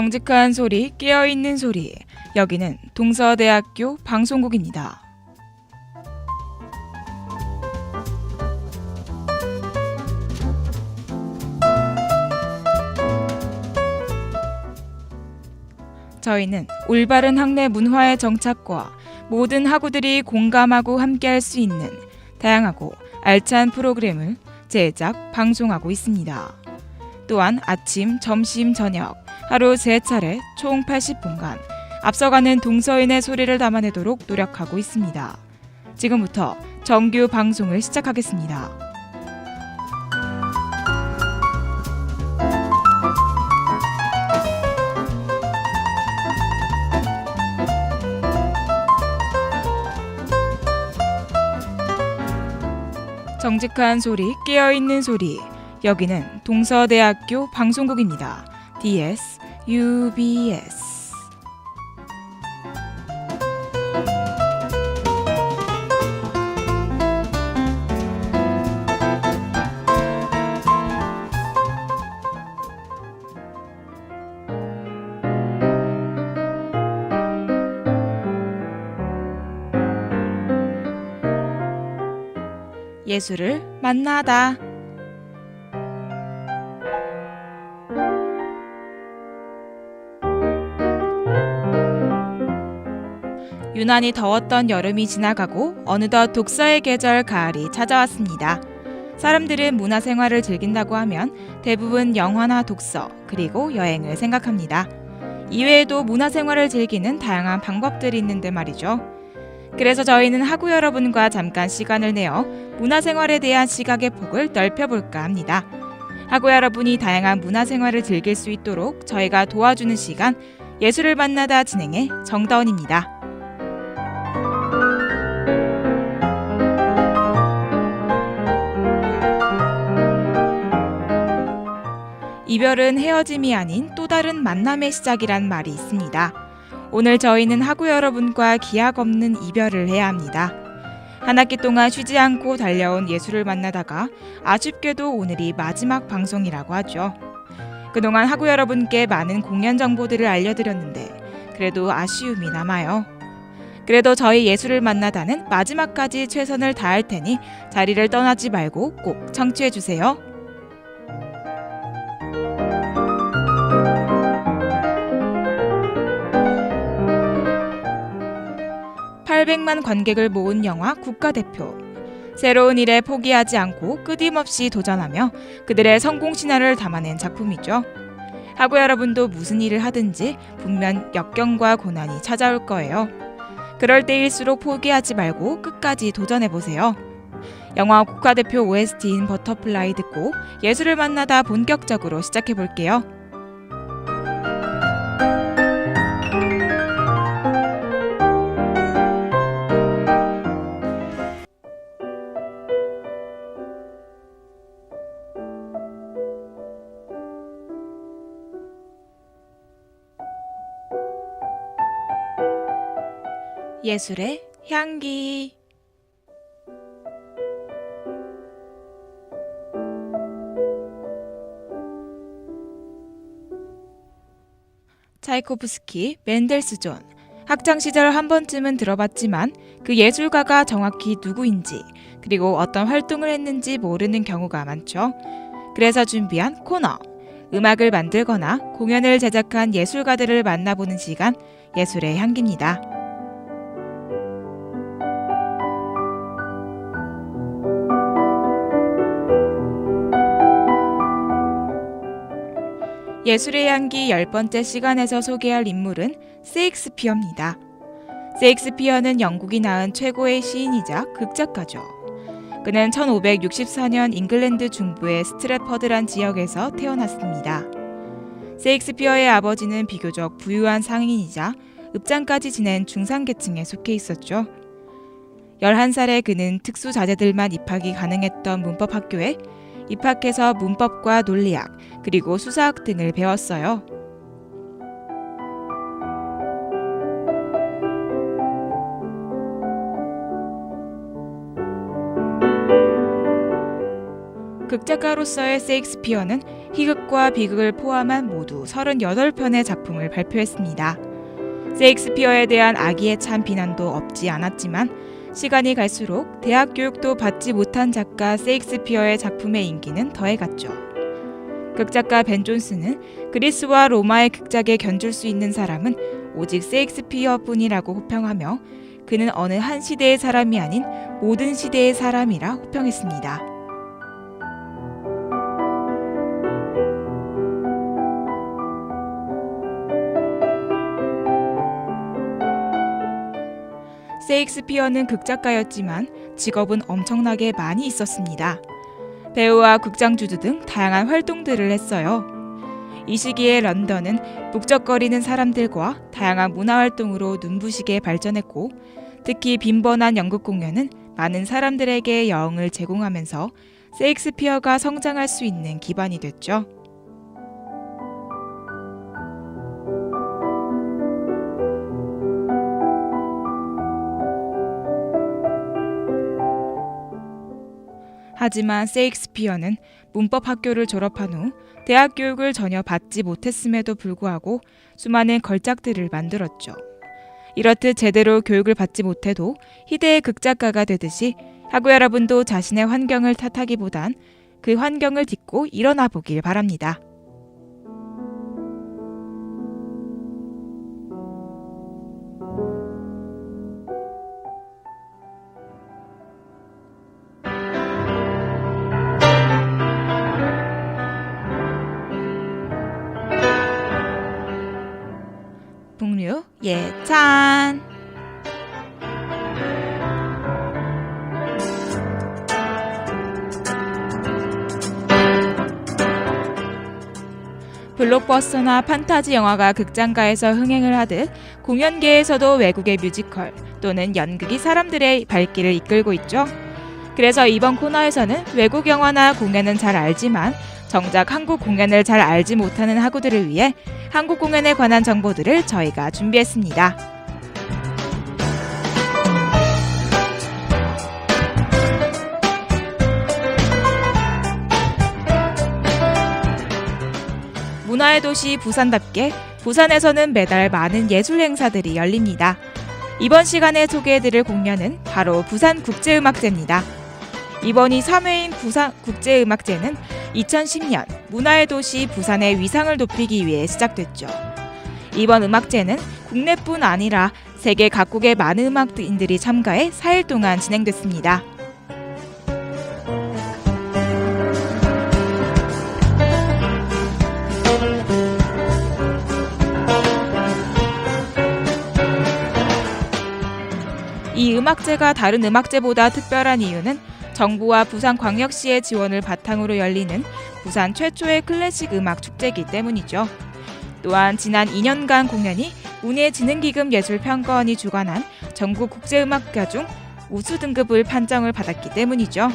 정직한 소리, 깨어있는 소리. 여기는 동서대학교 방송국입니다. 저희는 올바른 학내 문화의 정착과 모든 학우들이 공감하고 함께할 수 있는 다양하고 알찬 프로그램을 제작, 방송하고 있습니다. 또한 아침, 점심, 저녁 하루 3차례 총 80분간 앞서가는 동서인의 소리를 담아내도록 노력하고 있습니다. 지금부터 정규 방송을 시작하겠습니다. 정직한 소리, 깨어있는 소리. 여기는 동서대학교 방송국입니다. DS, UBS. 예술을 만나다. 유난히 더웠던 여름이 지나가고 어느덧 독서의 계절 가을이 찾아왔습니다. 사람들은 문화생활을 즐긴다고 하면 대부분 영화나 독서, 그리고 여행을 생각합니다. 이외에도 문화생활을 즐기는 다양한 방법들이 있는데 말이죠. 그래서 저희는 학우 여러분과 잠깐 시간을 내어 문화생활에 대한 시각의 폭을 넓혀볼까 합니다. 학우 여러분이 다양한 문화생활을 즐길 수 있도록 저희가 도와주는 시간, 예술을 만나다 진행의 정다운입니다. 이별은 헤어짐이 아닌 또 다른 만남의 시작이란 말이 있습니다. 오늘 저희는 학우 여러분과 기약 없는 이별을 해야 합니다. 한 학기 동안 쉬지 않고 달려온 예술을 만나다가 아쉽게도 오늘이 마지막 방송이라고 하죠. 그동안 학우 여러분께 많은 공연 정보들을 알려드렸는데 그래도 아쉬움이 남아요. 그래도 저희 예술을 만나다는 마지막까지 최선을 다할 테니 자리를 떠나지 말고 꼭 청취해주세요. 800만 관객을 모은 영화 국가대표. 새로운 일에 포기하지 않고 끊임없이 도전하며 그들의 성공 신화를 담아낸 작품이죠. 학우 여러분도 무슨 일을 하든지 분명 역경과 고난이 찾아올 거예요. 그럴 때일수록 포기하지 말고 끝까지 도전해보세요. 영화 국가대표 OST인 버터플라이 듣고 예술을 만나다 본격적으로 시작해볼게요. 예술의 향기. 차이코프스키, 멘델스존. 학창시절 한 번쯤은 들어봤지만 그 예술가가 정확히 누구인지 그리고 어떤 활동을 했는지 모르는 경우가 많죠. 그래서 준비한 코너. 음악을 만들거나 공연을 제작한 예술가들을 만나보는 시간, 예술의 향기입니다. 예술의 향기 10번째 시간에서 소개할 인물은 셰익스피어입니다. 셰익스피어는 영국이 낳은 최고의 시인이자 극작가죠. 그는 1564년 잉글랜드 중부의 스트래퍼드란 지역에서 태어났습니다. 셰익스피어의 아버지는 비교적 부유한 상인이자 읍장까지 지낸 중산계층에 속해 있었죠. 11살에 그는 특수자재들만 입학이 가능했던 문법학교에 입학해서 문법과 논리학, 그리고 수사학 등을 배웠어요. 극작가로서의 셰익스피어는 희극과 비극을 포함한 모두 38편의 작품을 발표했습니다. 셰익스피어에 대한 악의에 찬 비난도 없지 않았지만 시간이 갈수록 대학 교육도 받지 못한 작가 셰익스피어의 작품의 인기는 더해갔죠. 극작가 벤 존스는 그리스와 로마의 극작에 견줄 수 있는 사람은 오직 셰익스피어뿐이라고 호평하며 그는 어느 한 시대의 사람이 아닌 모든 시대의 사람이라 호평했습니다. 셰익스피어는 극작가였지만 직업은 엄청나게 많이 있었습니다. 배우와 극장주주 등 다양한 활동들을 했어요. 이 시기에 런던은 북적거리는 사람들과 다양한 문화활동으로 눈부시게 발전했고 특히 빈번한 연극 공연은 많은 사람들에게 여흥을 제공하면서 셰익스피어가 성장할 수 있는 기반이 됐죠. 하지만 셰익스피어는 문법 학교를 졸업한 후 대학 교육을 전혀 받지 못했음에도 불구하고 수많은 걸작들을 만들었죠. 이렇듯 제대로 교육을 받지 못해도 희대의 극작가가 되듯이 학우 여러분도 자신의 환경을 탓하기보단 그 환경을 딛고 일어나 보길 바랍니다. 북류 예찬. 블록버스터나 판타지 영화가 극장가에서 흥행을 하듯 공연계에서도 외국의 뮤지컬 또는 연극이 사람들의 발길을 이끌고 있죠. 그래서 이번 코너에서는 외국 영화나 공연은 잘 알지만 정작 한국 공연을 잘 알지 못하는 학우들을 위해 한국 공연에 관한 정보들을 저희가 준비했습니다. 문화의 도시 부산답게 부산에서는 매달 많은 예술 행사들이 열립니다. 이번 시간에 소개해드릴 공연은 바로 부산국제음악제입니다. 이번이 3회인 부산국제음악제는 2010년 문화의 도시 부산의 위상을 높이기 위해 시작됐죠. 이번 음악제는 국내뿐 아니라 세계 각국의 많은 음악인들이 참가해 4일 동안 진행됐습니다. 이 음악제가 다른 음악제보다 특별한 이유는 정부와 부산광역시의 지원을 바탕으로 열리는 부산 최초의 클래식 음악 축제이기 때문이죠. 또한 지난 2년간 공연이 문예진흥기금 예술평가원이 주관한 전국 국제음악가 중 우수 등급을 판정을 받았기 때문이죠.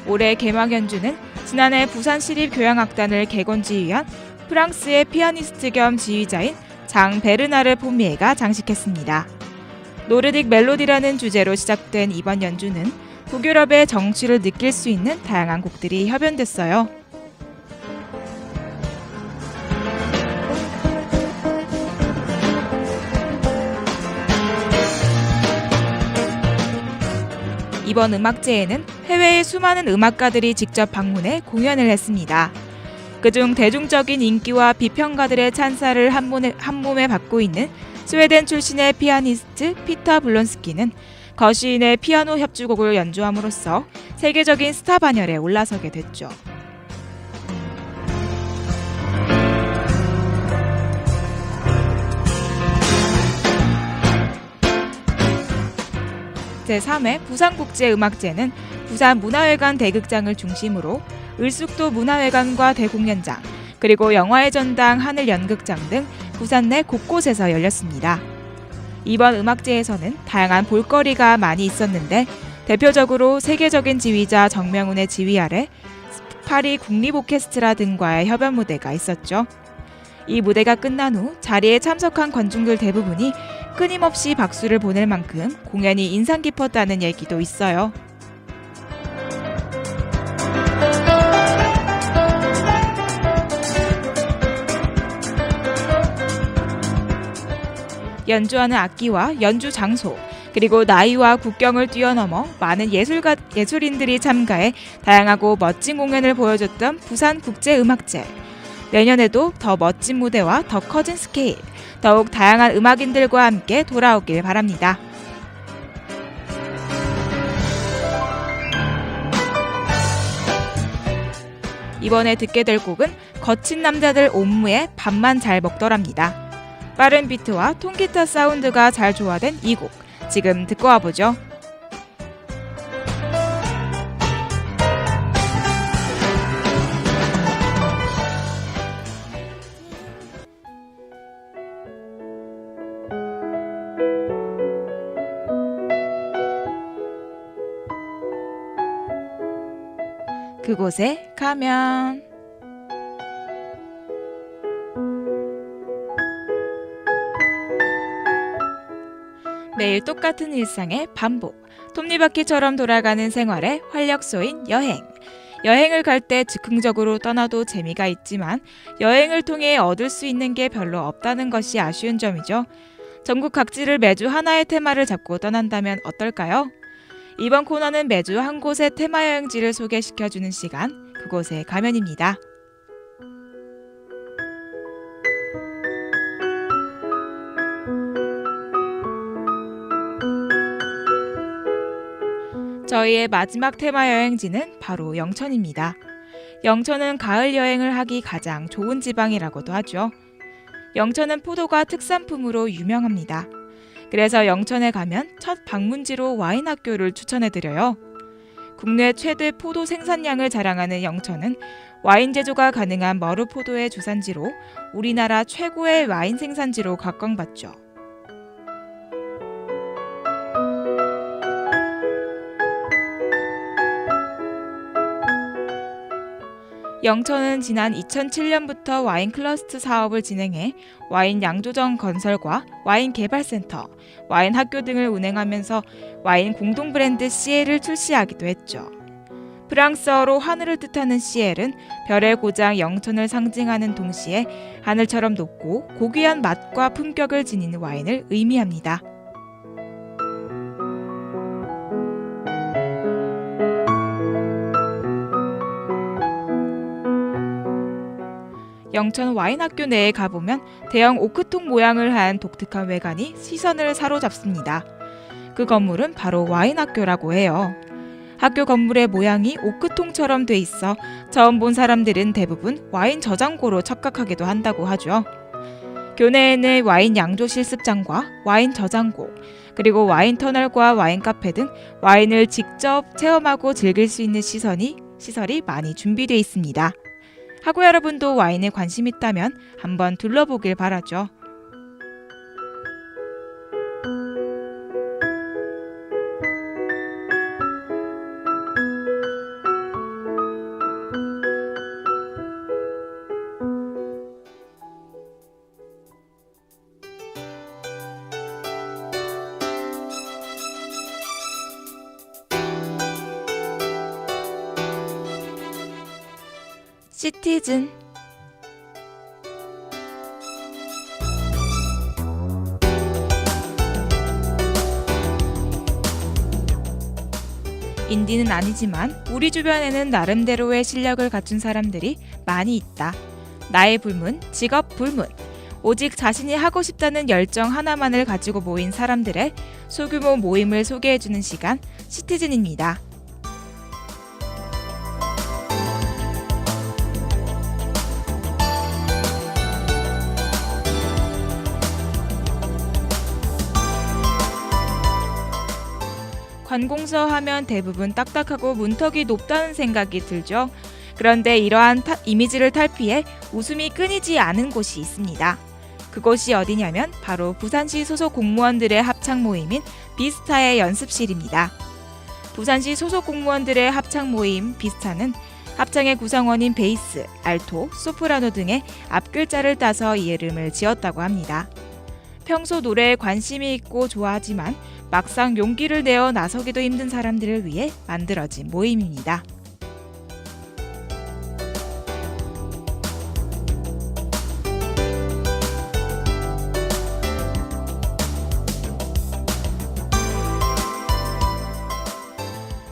올해 개막 연주는 지난해 부산시립교향악단을 개건지휘한 프랑스의 피아니스트 겸 지휘자인 장 베르나르 폼미에가 장식했습니다. 노르딕 멜로디라는 주제로 시작된 이번 연주는 북유럽의 정취를 느낄 수 있는 다양한 곡들이 협연됐어요. 이번 음악제에는 해외의 수많은 음악가들이 직접 방문해 공연을 했습니다. 그중 대중적인 인기와 비평가들의 찬사를 한 몸에 받고 있는 스웨덴 출신의 피아니스트 피터 블론스키는 거시인의 피아노 협주곡을 연주함으로써 세계적인 스타 반열에 올라서게 됐죠. 제3회 부산국제음악제는 부산문화회관 대극장을 중심으로 을숙도 문화회관과 대공연장, 그리고 영화의 전당 하늘연극장 등 부산 내 곳곳에서 열렸습니다. 이번 음악제에서는 다양한 볼거리가 많이 있었는데 대표적으로 세계적인 지휘자 정명훈의 지휘 아래 파리 국립오케스트라 등과의 협연 무대가 있었죠. 이 무대가 끝난 후 자리에 참석한 관중들 대부분이 끊임없이 박수를 보낼 만큼 공연이 인상 깊었다는 얘기도 있어요. 연주하는 악기와 연주 장소, 그리고 나이와 국경을 뛰어넘어 많은 예술인들이 참가해 다양하고 멋진 공연을 보여줬던 부산국제음악제. 내년에도 더 멋진 무대와 더 커진 스케일, 더욱 다양한 음악인들과 함께 돌아오길 바랍니다. 이번에 듣게 될 곡은 거친 남자들 옴무의 밥만 잘 먹더랍니다. 빠른 비트와 통기타 사운드가 잘 조화된 이 곡, 지금 듣고 와보죠. 그곳에 가면 매일 똑같은 일상의 반복, 톱니바퀴처럼 돌아가는 생활의 활력소인 여행. 여행을 갈 때 즉흥적으로 떠나도 재미가 있지만 여행을 통해 얻을 수 있는 게 별로 없다는 것이 아쉬운 점이죠. 전국 각지를 매주 하나의 테마를 잡고 떠난다면 어떨까요? 이번 코너는 매주 한 곳의 테마 여행지를 소개시켜주는 시간, 그곳에 가면입니다. 저희의 마지막 테마 여행지는 바로 영천입니다. 영천은 가을 여행을 하기 가장 좋은 지방이라고도 하죠. 영천은 포도가 특산품으로 유명합니다. 그래서 영천에 가면 첫 방문지로 와인 학교를 추천해드려요. 국내 최대 포도 생산량을 자랑하는 영천은 와인 제조가 가능한 머루 포도의 주산지로 우리나라 최고의 와인 생산지로 각광받죠. 영천은 지난 2007년부터 와인 클러스터 사업을 진행해 와인 양조장 건설과 와인 개발센터, 와인 학교 등을 운행하면서 와인 공동 브랜드 시엘을 출시하기도 했죠. 프랑스어로 하늘을 뜻하는 시엘은 별의 고장 영천을 상징하는 동시에 하늘처럼 높고 고귀한 맛과 품격을 지닌 와인을 의미합니다. 영천 와인학교 내에 가보면 대형 오크통 모양을 한 독특한 외관이 시선을 사로잡습니다. 그 건물은 바로 와인학교라고 해요. 학교 건물의 모양이 오크통처럼 돼 있어 처음 본 사람들은 대부분 와인 저장고로 착각하기도 한다고 하죠. 교내에는 와인 양조 실습장과 와인 저장고, 그리고 와인 터널과 와인 카페 등 와인을 직접 체험하고 즐길 수 있는 시설이 많이 준비되어 있습니다. 학우 여러분도 와인에 관심 있다면 한번 둘러보길 바라죠. 시티즌. 인디는 아니지만 우리 주변에는 나름대로의 실력을 갖춘 사람들이 많이 있다. 나의 불문, 직업 불문. 오직 자신이 하고 싶다는 열정 하나만을 가지고 모인 사람들의 소규모 모임을 소개해주는 시간, 시티즌입니다. 관공서 하면 대부분 딱딱하고 문턱이 높다는 생각이 들죠. 그런데 이러한 이미지를 탈피해 웃음이 끊이지 않은 곳이 있습니다. 그곳이 어디냐면 바로 부산시 소속 공무원들의 합창 모임인 비스타의 연습실입니다. 부산시 소속 공무원들의 합창 모임 비스타는 합창의 구성원인 베이스, 알토, 소프라노 등의 앞글자를 따서 이 이름을 지었다고 합니다. 평소 노래에 관심이 있고 좋아하지만 막상 용기를 내어 나서기도 힘든 사람들을 위해 만들어진 모임입니다.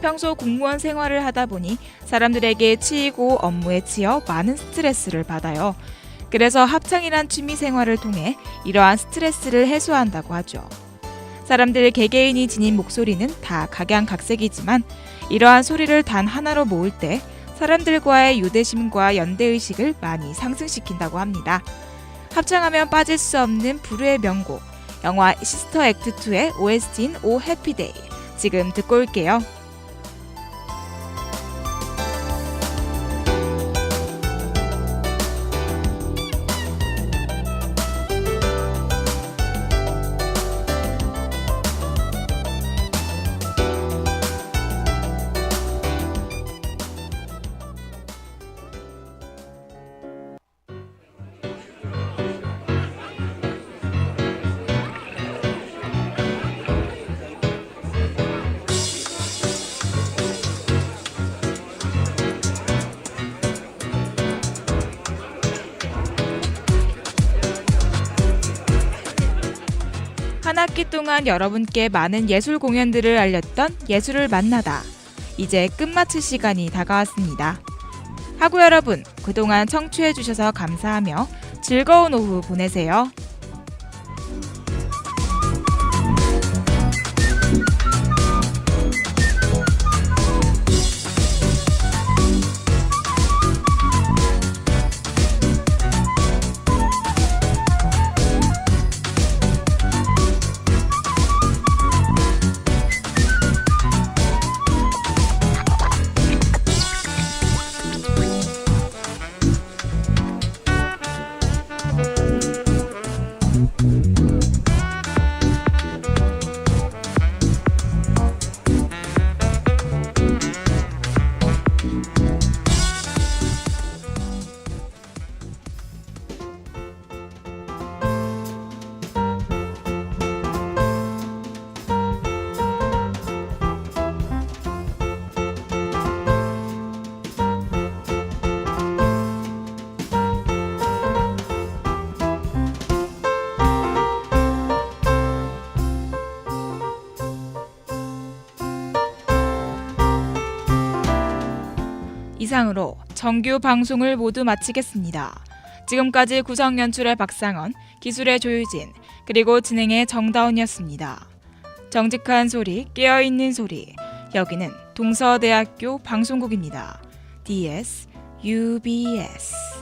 평소 공무원 생활을 하다 보니 사람들에게 치이고 업무에 치여 많은 스트레스를 받아요. 그래서 합창이란 취미 생활을 통해 이러한 스트레스를 해소한다고 하죠. 사람들 개개인이 지닌 목소리는 다 각양각색이지만 이러한 소리를 단 하나로 모을 때 사람들과의 유대심과 연대의식을 많이 상승시킨다고 합니다. 합창하면 빠질 수 없는 불후의 명곡, 영화 시스터 액트 2의 OST인 오 해피데이, 지금 듣고 올게요. 한 학기 동안 여러분께 많은 예술 공연들을 알렸던 예술을 만나다. 이제 끝마칠 시간이 다가왔습니다. 학우 여러분, 그동안 청취해주셔서 감사하며 즐거운 오후 보내세요. 이상으로 정규 방송을 모두 마치겠습니다. 지금까지 구성 연출의 박상원, 기술의 조유진, 그리고 진행의 정다운이었습니다. 정직한 소리, 깨어있는 소리. 여기는 동서대학교 방송국입니다. DS, UBS.